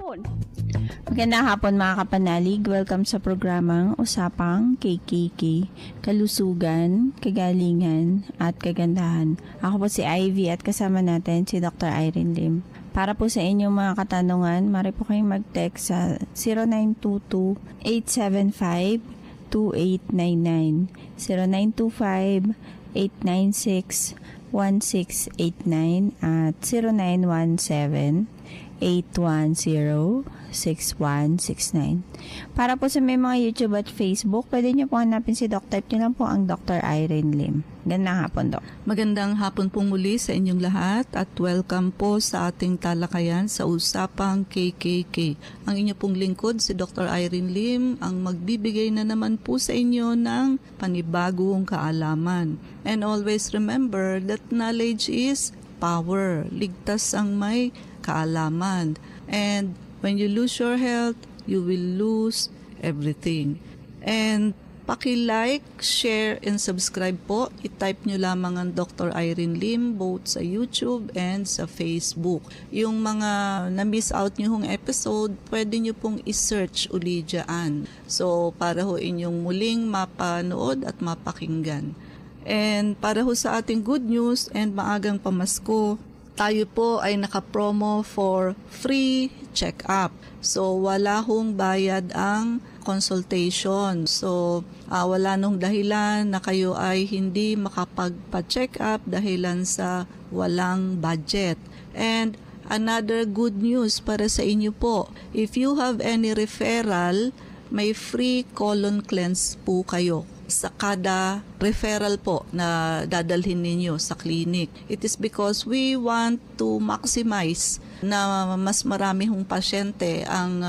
hapon. Magandang hapon mga kapanalig. Welcome sa programang Usapang KKK, Kalusugan, Kagalingan at Kagandahan. Ako po si Ivy at kasama natin si Dr. Irene Lim. Para po sa inyong mga katanungan, maaari po kayong mag-text sa 0922-875-2899, 0925-896-1689 at 0917-810-6169. Para po sa may mga YouTube at Facebook, pwede nyo po hanapin si Doc. Type nyo lang po ang Dr. Irene Lim. Gandang hapon, Doc. Magandang hapon po muli sa inyong lahat at welcome po sa ating talakayan sa Usapang KKK. Ang inyo pong lingkod, si Dr. Irene Lim, ang magbibigay na naman po sa inyo ng panibagong kaalaman. And always remember that knowledge is power. Ligtas ang may kaalaman. And when you lose your health, you will lose everything. And paki-like, share, and subscribe po. I-type nyo lamang ang Dr. Irene Lim both sa YouTube and sa Facebook. Yung mga na-miss out nyo hong episode, pwede nyo pong i-search uli dyan. So, para ho inyong muling mapanood at mapakinggan. And para ho sa ating good news and maagang pamasko, tayo po ay naka-promo for free check-up. So, wala hong bayad ang consultation. So, wala nung dahilan na kayo ay hindi makapagpa-check up dahilan sa walang budget. And another good news para sa inyo po, if you have any referral, may free colon cleanse po kayo sa kada referral po na dadalhin ninyo sa clinic. It is because we want to maximize na mas marami hong pasyente ang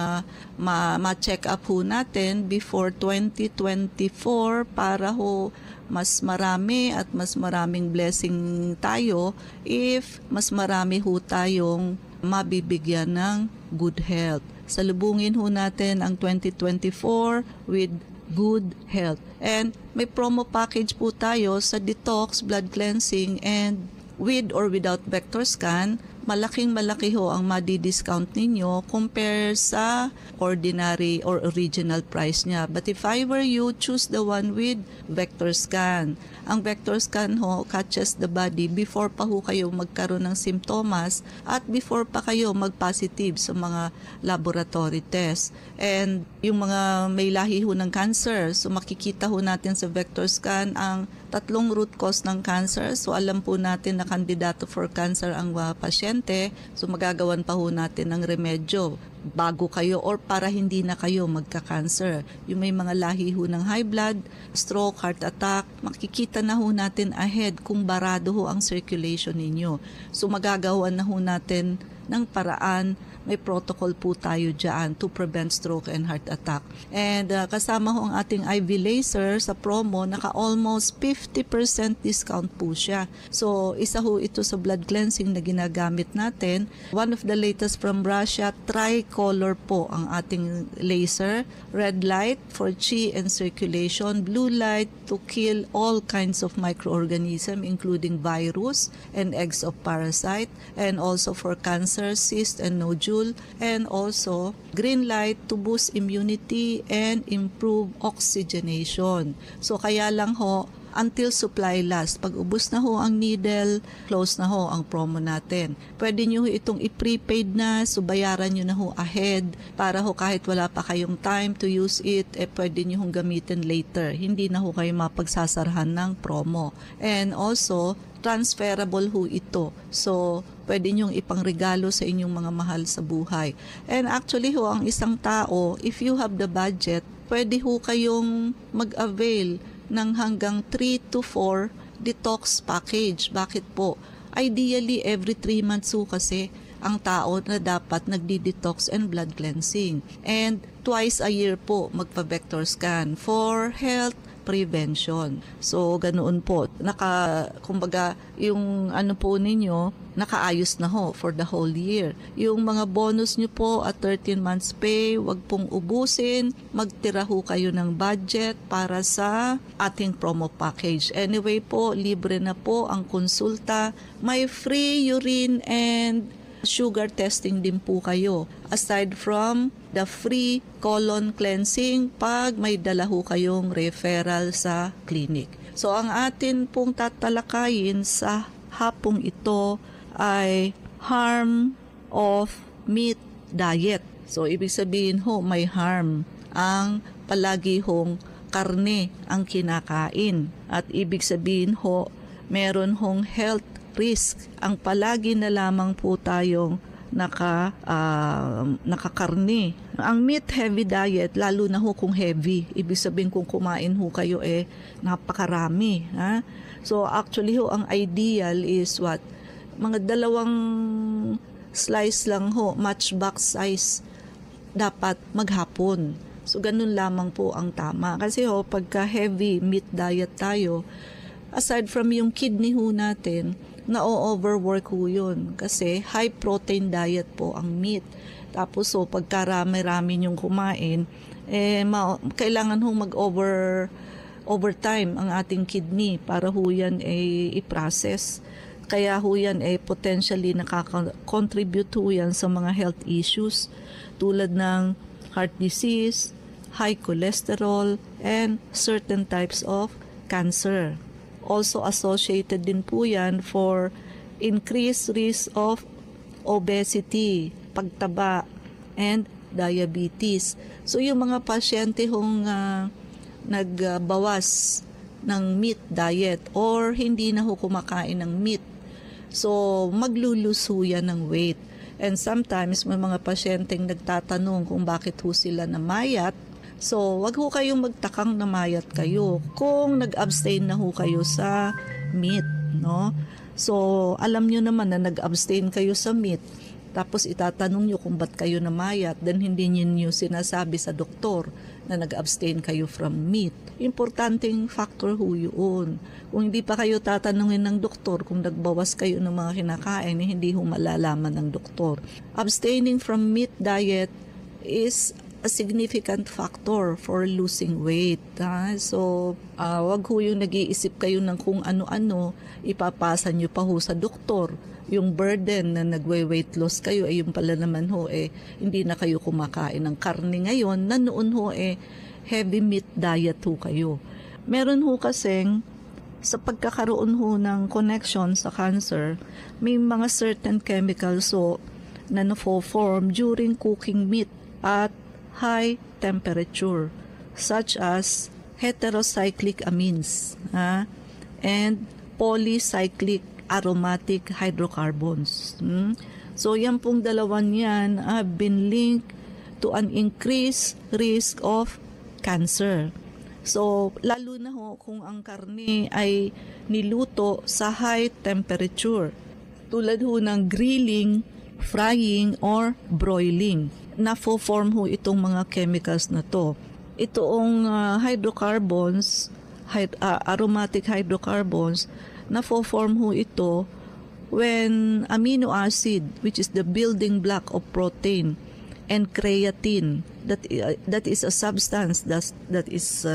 ma-check up ho natin before 2024 para ho mas marami at mas maraming blessing tayo if mas marami ho tayong mabibigyan ng good health. Salubungin ho natin ang 2024 with good health. And may promo package po tayo sa detox, blood cleansing, and with or without vector scan. Malaking-malaki ho ang madi-discount ninyo compare sa ordinary or original price niya. But if I were you, choose the one with vector scan. Ang vector scan ho catches the body before pa ho kayo magkaroon ng simptomas at before pa kayo mag-positive sa mga laboratory test. And yung mga may lahi ho ng cancer, so makikita ho natin sa vector scan ang tatlong root cause ng cancer. So alam po natin na kandidato for cancer ang pasyente. So magagawan pa ho natin ng remedyo bago kayo or para hindi na kayo magka-cancer. Yung may mga lahi ho ng high blood, stroke, heart attack, makikita na ho natin ahead kung barado ho ang circulation ninyo. So magagawan na ho natin ng paraan. May protocol po tayo dyan to prevent stroke and heart attack. And kasama ho ang ating IV laser sa promo, naka-almost 50% discount po siya. So, isa ho ito sa blood cleansing na ginagamit natin. One of the latest from Russia, tricolor po ang ating laser. Red light for chi and circulation, blue light to kill all kinds of microorganisms including virus and eggs of parasite, and also for cancer, cyst, and nodule. And also green light to boost immunity and improve oxygenation. So kaya lang ho, until supply last. Pag ubos na ho ang needle, close na ho ang promo natin. Pwede nyo itong i-prepaid na, so bayaran nyo na ho ahead para ho kahit wala pa kayong time to use it, pwede nyo hong gamitin later. Hindi na ho kayo mapagsasarahan ng promo. And also, transferable ho ito. So, pwede nyong ipangregalo sa inyong mga mahal sa buhay. And actually ho, ang isang tao, if you have the budget, pwede ho kayong mag-avail ng hanggang 3 to 4 detox package. Bakit po? Ideally, every 3 months ho kasi ang tao na dapat nagdi-detox and blood cleansing. And twice a year po magpa-vector scan for health prevention. So, ganoon po. Kumbaga, yung ano po ninyo, nakaayos na ho for the whole year. Yung mga bonus nyo po at 13 months pay, wag pong ubusin. Magtira ho kayo ng budget para sa ating promo package. Anyway po, libre na po ang konsulta. May free urine and sugar testing din po kayo. Aside from the free colon cleansing pag may dala ho kayong referral sa clinic. So ang atin pong tatalakayin sa hapong ito ay harm of meat diet. So ibig sabihin ho may harm ang palagi hong karne ang kinakain. At ibig sabihin ho meron hong health risk ang palagi na lamang po tayong nakakarne. Ang meat heavy diet, lalo na ho kung heavy, ibig sabihin kung kumain ho kayo napakarami. Ha? So actually ho, ang ideal is what? Mga 2 slice lang ho, matchbox size, dapat maghapon. So ganun lamang po ang tama. Kasi ho, pagka heavy meat diet tayo, aside from yung kidney ho natin, na-overwork ho yun. Kasi high protein diet po ang meat. Tapos so, pagkarami-rami yung kumain, kailangan ho overtime ang ating kidney para ho yan i-process. Kaya ho yan potentially nakaka-contribute ho yan sa mga health issues tulad ng heart disease, high cholesterol, and certain types of cancer. Also associated din po yan for increased risk of obesity, pagtaba, and diabetes. So yung mga pasyente hong nagbawas ng meat diet or hindi na ho kumakain ng meat, so magluluso yan ng weight. And sometimes may mga pasyenteng nagtatanong kung bakit ho sila namayat. So, wag ho kayong magtakang namayat kayo kung nag-abstain na ho kayo sa meat, no? So, alam nyo naman na nag-abstain kayo sa meat, tapos itatanong nyo kung ba't kayo namayat, then hindi nyo sinasabi sa doktor na nag-abstain kayo from meat. Importanteng factor ho yun. Kung hindi pa kayo tatanungin ng doktor kung nagbawas kayo ng mga kinakain, hindi ho malalaman ng doktor. Abstaining from meat diet is a significant factor for losing weight. So, wag ho yung nag-iisip kayo ng kung ano-ano, ipapasa nyo pa ho sa doktor. Yung burden na nagwe-weight loss kayo, yung pala naman ho, hindi na kayo kumakain ng karne ngayon, na noon ho, heavy meat diet ho kayo. Meron ho kasing, sa pagkakaroon ho ng connection sa cancer, may mga certain chemicals ho na na-form during cooking meat at high temperature, such as heterocyclic amines and polycyclic aromatic hydrocarbons. So yan pong dalawan yan have been linked to an increased risk of cancer. So lalo na ho kung ang karne ay niluto sa high temperature, tulad ho ng grilling, frying, or broiling. Na-form ho itong mga chemicals na to. Itoong hydrocarbons, aromatic hydrocarbons, na-form ho ito when amino acid, which is the building block of protein, and creatine, that is a substance that is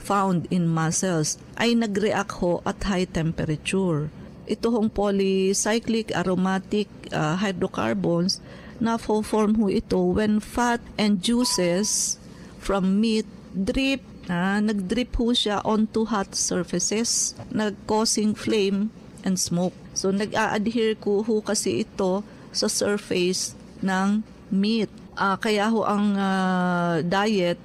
found in muscles, ay nag-react ho at high temperature. Ito hong polycyclic aromatic hydrocarbons, na-form ho ito when fat and juices from meat nag-drip ho siya onto hot surfaces, nag-causing flame and smoke. So nag-a-adhere ho kasi ito sa surface ng meat. Kaya ho ang diet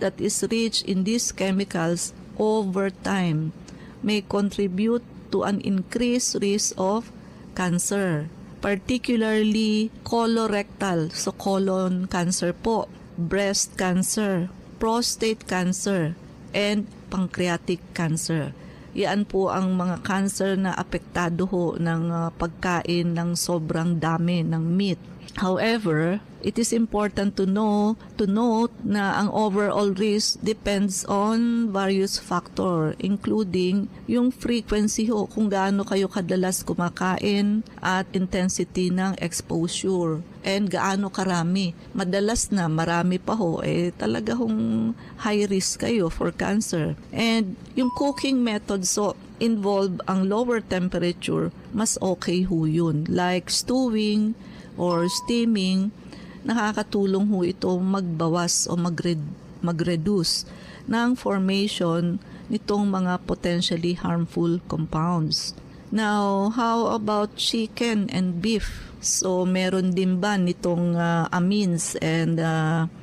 that is rich in these chemicals over time may contribute to an increased risk of cancer, particularly colorectal, so colon cancer po, breast cancer, prostate cancer, and pancreatic cancer. Yan po ang mga cancer na apektado ho ng pagkain ng sobrang dami ng meat. However, it is important to note na ang overall risk depends on various factors, including yung frequency ho, kung gaano kayo kadalas kumakain, at intensity ng exposure, and gaano karami. Madalas na marami pa ho, talaga hong high risk kayo for cancer. And yung cooking methods so involve ang lower temperature, mas okay ho yun. Like stewing, or steaming, nakakatulong ho ito magbawas o mag-reduce ng formation nitong mga potentially harmful compounds. Now, how about chicken and beef? So, meron din ba nitong amines and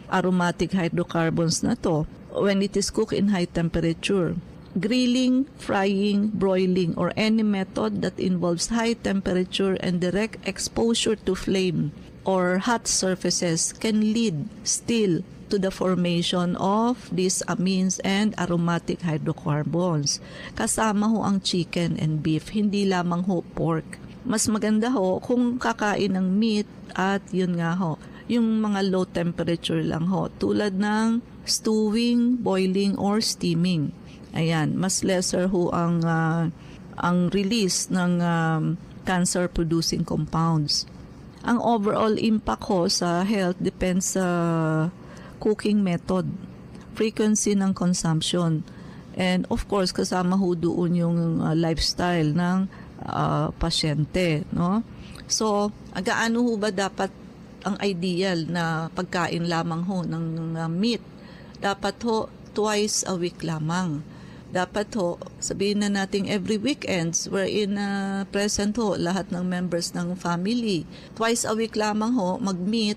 aromatic hydrocarbons na to when it is cooked in high temperature? Grilling, frying, broiling, or any method that involves high temperature and direct exposure to flame or hot surfaces can lead still to the formation of these amines and aromatic hydrocarbons. Kasama ho ang chicken and beef, hindi lamang ho pork. Mas maganda ho kung kakain ng meat at yun nga ho, yung mga low temperature lang ho, tulad ng stewing, boiling, or steaming. Ayan, mas lesser ho ang release ng cancer-producing compounds. Ang overall impact ho sa health depends sa cooking method, frequency ng consumption, and of course kasama ho doon yung lifestyle ng pasyente, no? So, gaano ho ba dapat ang ideal na pagkain lamang ho ng meat? Dapat ho twice a week lamang. Dapat ho, sabihin na natin every weekends wherein present ho lahat ng members ng family. Twice a week lamang ho mag-meat,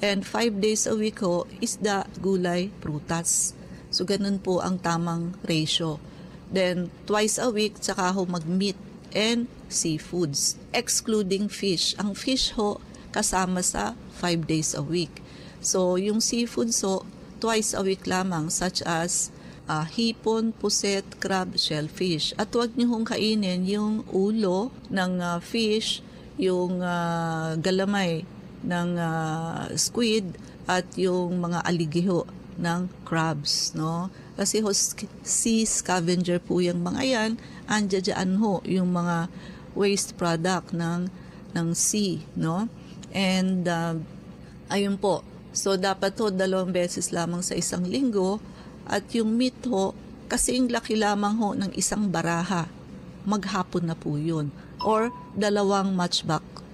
and 5 days a week ho isda, gulay, prutas. So ganun po ang tamang ratio. Then twice a week tsaka ho mag-meat and seafoods, excluding fish. Ang fish ho kasama sa 5 days a week. So yung seafoods ho twice a week lamang, such as hipon, puset, crab, shellfish. At huwag niyo hong kainin yung ulo ng fish, yung galamay ng squid, at yung mga aligiho ng crabs, no? Kasi ho, sea scavenger po yung mga yan. Andiyan ho yung mga waste product ng sea, no? And ayun po. So dapat ho 2 beses lamang sa isang linggo. At yung meat ho, kasing laki lamang ho ng isang baraha, maghapon na po yun. Or 2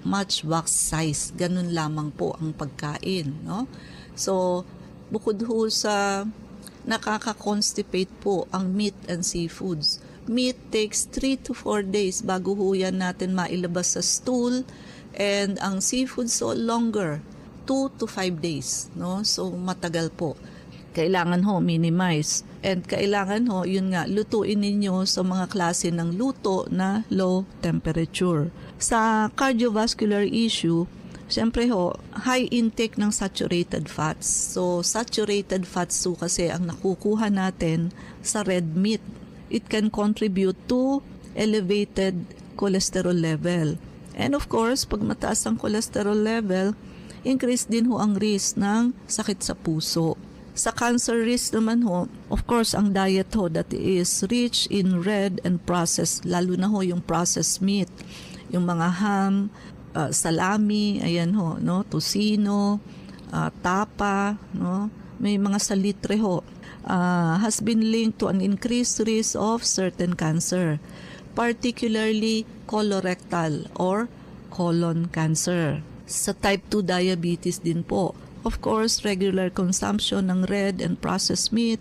matchbox size, ganun lamang po ang pagkain, no? So, bukod ho sa nakaka-constipate po ang meat and seafoods, meat takes 3 to 4 days bago ho yan natin mailabas sa stool, and ang seafood so longer, 2 to 5 days, no? So, matagal po. Kailangan ho minimize, and kailangan ho yun nga lutuin ninyo sa mga klase ng luto na low temperature. Sa cardiovascular issue, syempre ho, high intake ng saturated fats. So saturated fats ho kasi ang nakukuha natin sa red meat. It can contribute to elevated cholesterol level. And of course, pag mataas ang cholesterol level, increase din ho ang risk ng sakit sa puso. Sa cancer risk naman ho, of course, ang diet ho that is rich in red and processed, lalo na ho yung processed meat, yung mga ham, salami, ayan ho, no, tocino, tapa, no, may mga salitre ho, has been linked to an increased risk of certain cancer, particularly colorectal or colon cancer. Sa type 2 diabetes din po, of course, regular consumption ng red and processed meat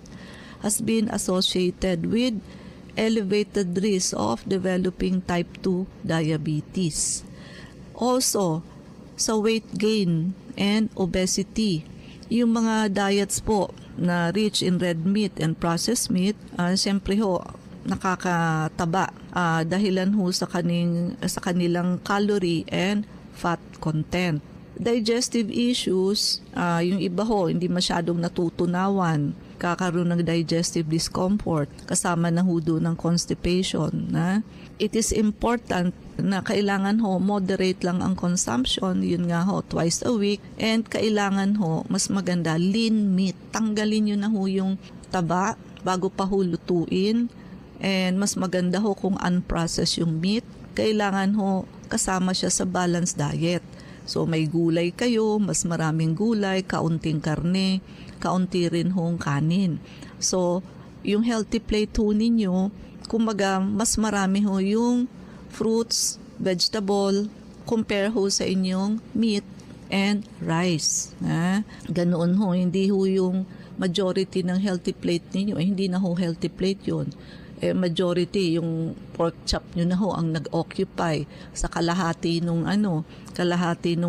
has been associated with elevated risk of developing type 2 diabetes. Also, sa weight gain and obesity, yung mga diets po na rich in red meat and processed meat, siyempre ho, nakakataba dahilan ho sa kanilang calorie and fat content. Digestive issues, yung iba ho, hindi masyadong natutunawan, kakaroon ng digestive discomfort, kasama na ho doon ng constipation. It is important na kailangan ho, moderate lang ang consumption, yun nga ho, twice a week, and kailangan ho, mas maganda, lean meat. Tanggalin nyo na ho yung taba bago pa ho lutuin, and mas maganda ho kung unprocessed yung meat. Kailangan ho, kasama siya sa balanced diet. So may gulay kayo, mas maraming gulay, kaunting karne, kaunti rin hong kanin. So yung healthy plate ho ninyo, kumbaga mas marami ho yung fruits, vegetable, compare ho sa inyong meat and rice. Ganoon ho, hindi ho yung majority ng healthy plate ninyo, hindi na ho healthy plate yun. Majority yung pork chop nyo na ho ang nag-occupy sa kalahati nung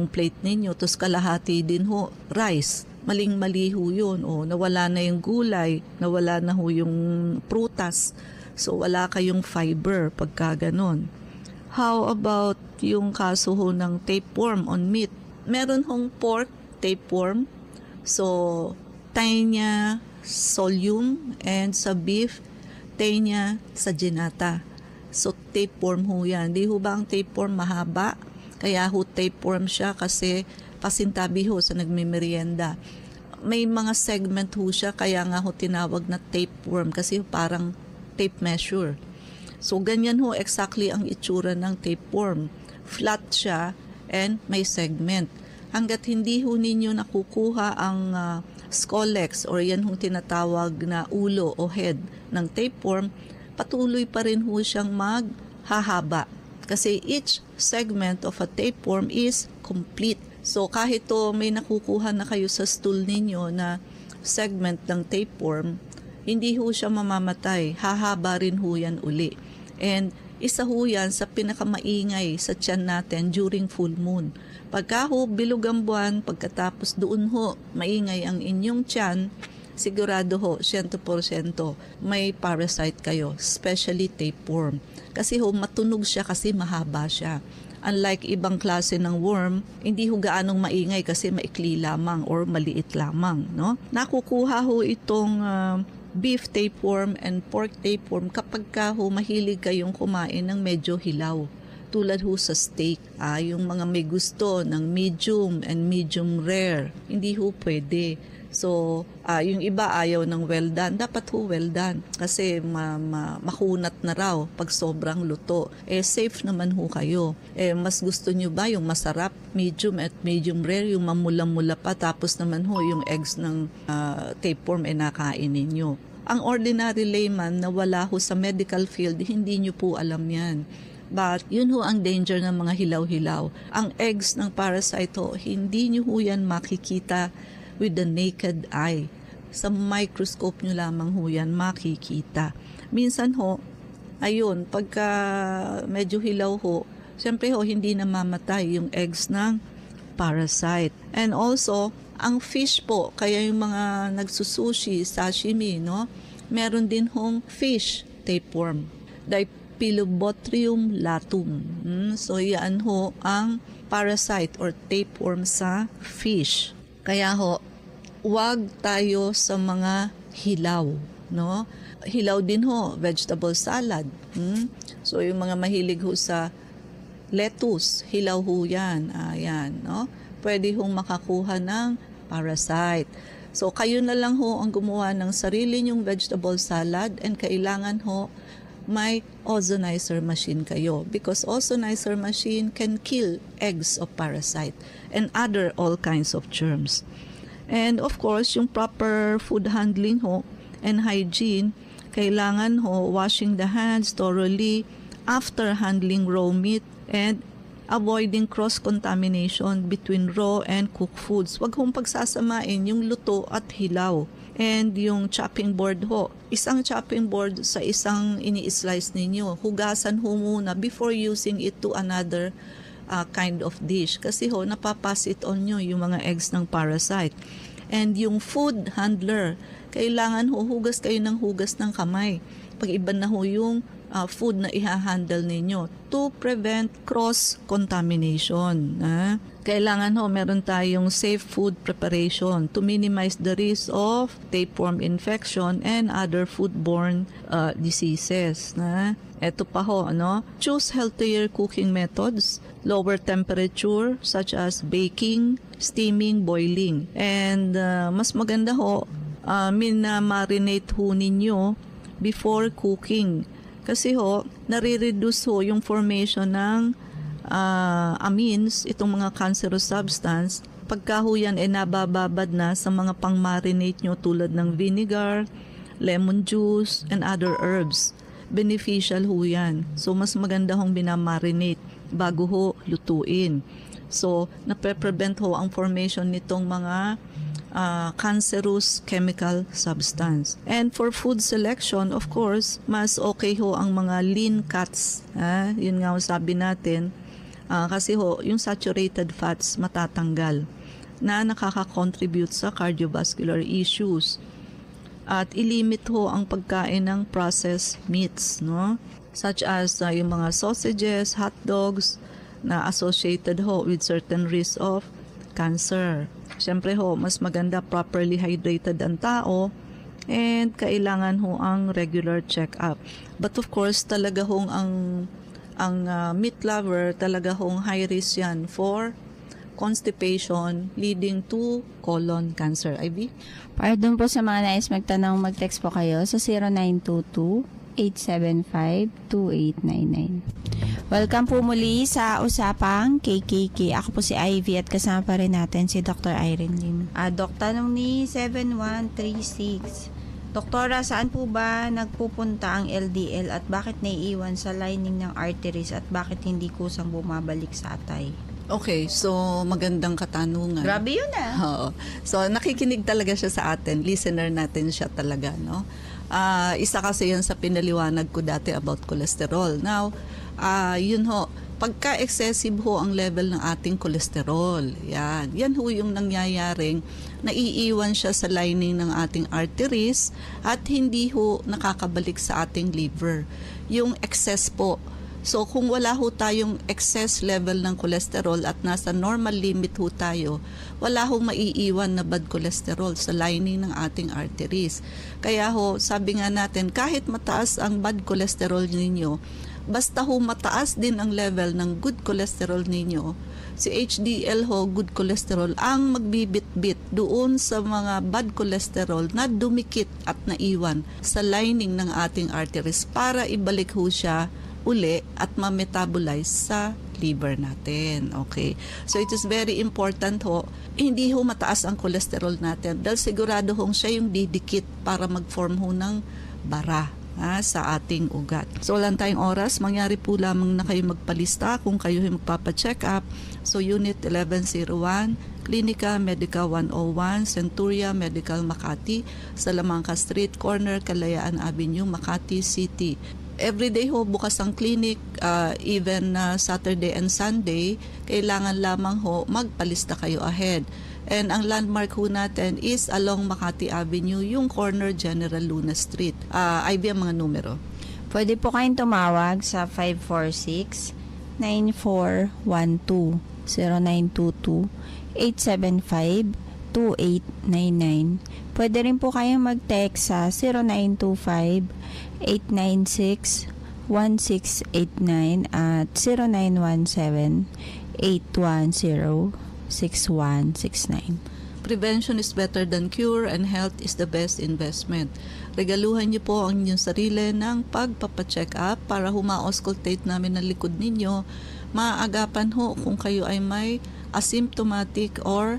plate ninyo, tapos kalahati din ho rice. Maling-mali ho yun. Nawala na yung gulay, nawala na ho yung prutas, so wala kayong fiber pagka ganon. How about yung kaso ho ng tapeworm on meat? Meron hong pork tapeworm, so Taenia solium, and sa beef Taenia saginata. So tapeworm ho yan. Di ho ba ang tapeworm mahaba? Kaya ho tapeworm siya kasi pasintabi ho sa nagmimerienda. May mga segment ho siya, kaya nga ho tinawag na tapeworm kasi parang tape measure. So ganyan ho exactly ang itsura ng tapeworm. Flat siya and may segment. Hanggat hindi ho ninyo nakukuha ang scolex or yan hong tinatawag na ulo o head ng tapeworm, patuloy pa rin ho siyang maghahaba. Kasi each segment of a tapeworm is complete. So kahit may nakukuha na kayo sa stool ninyo na segment ng tapeworm, hindi ho siya mamamatay. Hahaba rin ho yan uli. And isa ho yan sa pinakamaingay sa tiyan natin during full moon. Pagka ho bilog ang buwan, pagkatapos doon ho maingay ang inyong tiyan, sigurado ho 100% may parasite kayo, especially tapeworm. Kasi ho matunog siya kasi mahaba siya. Unlike ibang klase ng worm, hindi ho gaanong maingay kasi maikli lamang or maliit lamang, no? Nakukuha ho itong beef tapeworm and pork tapeworm kapag ho mahilig kayong kumain ng medyo hilaw. Tulad ho sa steak, yung mga may gusto ng medium and medium rare, hindi ho pwede. So, yung iba ayaw ng well done, dapat ho well done kasi makunat na raw pag sobrang luto. Safe naman ho kayo. Mas gusto nyo ba yung masarap, medium at medium rare, yung mamula-mula pa, tapos naman ho yung eggs ng tapeworm nakain ninyo. Ang ordinary layman na wala ho sa medical field, hindi nyo po alam yan. But yun ho ang danger ng mga hilaw-hilaw. Ang eggs ng parasite ho, hindi nyo ho yan makikita with the naked eye. Sa microscope nyo lamang ho yan makikita. Minsan ho, ayun, pagka medyo hilaw ho, siyempre ho, hindi namamatay yung eggs ng parasite. And also, ang fish po, kaya yung mga nagsusushi, sashimi, no? Meron din hong fish tapeworm. Dipilobotrium latum. So, yan ho ang parasite or tapeworm sa fish. Kaya ho, wag tayo sa mga hilaw, no? Hilaw din ho, vegetable salad. So, yung mga mahilig ho sa lettuce, hilaw ho yan. Ayan, no? Pwede hong makakuha ng parasite. So, kayo na lang ho ang gumawa ng sarili nyong vegetable salad and kailangan ho may ozonizer machine kayo because ozonizer machine can kill eggs of parasite and other all kinds of germs. And of course, yung proper food handling ho and hygiene, kailangan ho washing the hands thoroughly after handling raw meat and avoiding cross-contamination between raw and cooked foods. Huwag hong pagsasamain yung luto at hilaw. And yung chopping board ho, isang chopping board sa isang ini-slice ninyo, hugasan ho muna before using it to another kind of dish. Kasi ho, napapass it on nyo yung mga eggs ng parasite. And yung food handler, kailangan ho hugas kayo ng hugas ng kamay. Pag iba na ho yung food na iha-handle ninyo to prevent cross-contamination. Kailangan ho meron tayong safe food preparation to minimize the risk of tapeworm infection and other foodborne diseases. Ito pa ho, choose healthier cooking methods, lower temperature such as baking, steaming, boiling. And mas maganda ho, marinate ho ninyo before cooking. Kasi ho, nare-reduce ho yung formation ng amines, itong mga cancerous substance. Pagka ho yan nabababad na sa mga pang-marinate nyo tulad ng vinegar, lemon juice, and other herbs. Beneficial ho yan. So, mas maganda hong binamarinate bago ho lutuin. So, nape-prevent ho ang formation nitong mga cancerous chemical substance. And for food selection, of course, mas okay ho ang mga lean cuts. Yun nga ho sabi natin, kasi ho, yung saturated fats matatanggal na nakaka-contribute sa cardiovascular issues. At ilimit ho ang pagkain ng processed meats, no? Such as yung mga sausages, hot dogs, na associated ho with certain risk of cancer. Siyempre ho, mas maganda properly hydrated ang tao and kailangan ho ang regular check-up. But of course, talaga hong ang meat lover, talaga hong high risk yan for constipation leading to colon cancer. Ivy? Para dun po sa mga nais magtanong, mag-text po kayo sa 0922-875-2899. Welcome po muli sa Usapang KKK. Ako po si Ivy at kasama pa rin natin si Dr. Irene Lim. Dok, tanong ni 7136. Doktora, saan po ba nagpupunta ang LDL at bakit naiiwan sa lining ng arteries at bakit hindi kusang bumabalik sa atay? Okay, so magandang katanungan. Grabe yun Oo. So nakikinig talaga siya sa atin. Listener natin siya talaga, no? Isa kasi yan sa pinaliwanag ko dati about cholesterol. Now, yun ho, pagka excessive ho ang level ng ating cholesterol, yan ho yung nangyayaring naiiwan siya sa lining ng ating arteries at hindi ho nakakabalik sa ating liver. Yung excess po. So kung wala ho tayong excess level ng cholesterol at nasa normal limit ho tayo, wala ho maiiwan na bad cholesterol sa lining ng ating arteries. Kaya ho, sabi nga natin, kahit mataas ang bad cholesterol ninyo, basta ho mataas din ang level ng good cholesterol ninyo, si HDL ho, good cholesterol, ang magbibit-bit doon sa mga bad cholesterol na dumikit at naiwan sa lining ng ating arteries para ibalik ho siya uli at ma-metabolize sa liver natin. Okay? So it is very important ho, hindi ho mataas ang cholesterol natin dahil sigurado hong siya yung didikit para mag-form ho ng bara sa ating ugat. So wala tayong oras, mangyari po lamang na kayo magpalista kung kayo ay magpapacheck up. So Unit 1101, Clinica Medica 101, Centuria Medical Makati, Salamanca Street, Corner, Kalayaan Avenue, Makati City. Everyday ho bukas ang clinic, even Saturday and Sunday, kailangan lamang ho magpalista kayo ahead. And ang landmark ho natin is along Makati Avenue, yung corner General Luna Street. Ivy ang mga numero. Pwede po kayong tumawag sa 546-9412, 0922-875-2899. Pwede rin po kayong mag-text sa 0925-896-1689 at 0917-810-6169. Prevention is better than cure and health is the best investment. Regaluhan niyo po ang inyong sarili ng pagpapacheck up para huma-auscultate namin ang likod ninyo. Maagapan ho kung kayo ay may asymptomatic or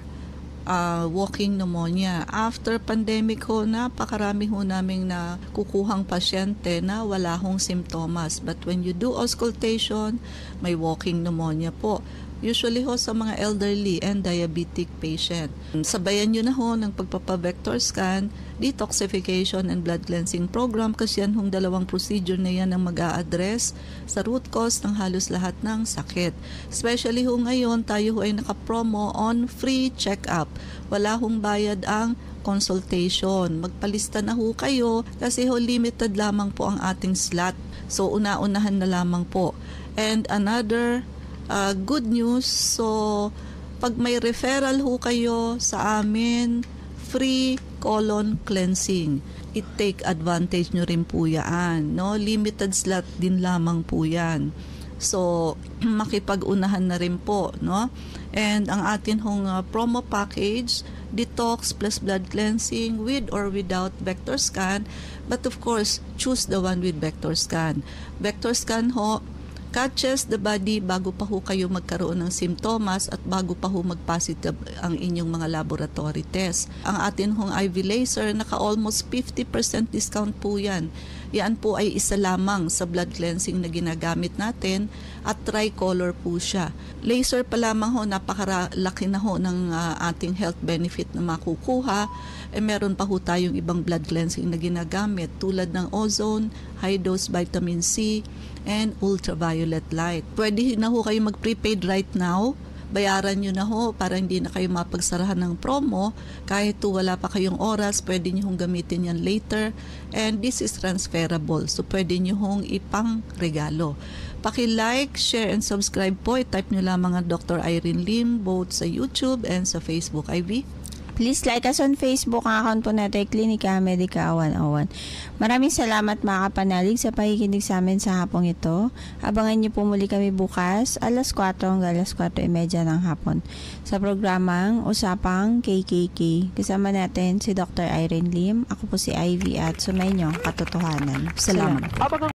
walking pneumonia. After pandemic ho, napakarami ho naming na kukuhang pasyente na wala hong simptomas. But when you do auscultation, may walking pneumonia po. Usually ho sa mga elderly and diabetic patient. Sabayan nyo na ho ng pagpapa-vector scan, detoxification and blood cleansing program kasi yan hong dalawang procedure na yan ang mag-a-address sa root cause ng halos lahat ng sakit. Especially ho ngayon, tayo ho ay nakapromo on free check-up. Wala hong bayad ang consultation. Magpalista na ho kayo kasi ho limited lamang po ang ating slot. So una-unahan na lamang po. And another good news, so pag may referral ho kayo sa amin, free colon cleansing. Take advantage nyo rin po yan. No? Limited slot din lamang po yan. So, makipag-unahan na rin po. No? And ang atin hong promo package, detox plus blood cleansing with or without vector scan. But of course, choose the one with vector scan. Vector scan ho, catches the body bago pa ho kayo magkaroon ng simptomas at bago pa ho mag-positive ang inyong mga laboratory test. Ang atin hong IV laser, naka-almost 50% discount po yan. Yan po ay isa lamang sa blood cleansing na ginagamit natin at tricolor po siya. Laser pa lamang ho, napakalaki na ho ng ating health benefit na makukuha. Meron pa ho tayong ibang blood cleansing na ginagamit tulad ng ozone, high dose vitamin C, and ultraviolet light. Pwede na ho kayo mag-prepaid right now. Bayaran nyo na ho para hindi na kayo mapagsarahan ng promo. Kahit wala pa kayong oras, pwede nyo hong gamitin yan later. And this is transferable. So pwede nyo hong ipang regalo. Paki-like, share, and subscribe po. I-type nyo lamang ang Dr. Irene Lim both sa YouTube and sa Facebook. Ivy? Please like us on Facebook. Ang account po natin, Klinika Medica 101. Maraming salamat mga kapanalig sa pakikinig sa amin sa hapong ito. Abangan niyo po muli kami bukas, alas 4 hanggang alas 4:30 ng hapon sa programang Usapang KKK. Kasama natin si Dr. Irene Lim. Ako po si Ivy at sumayin niyo ang katotohanan. Salamat.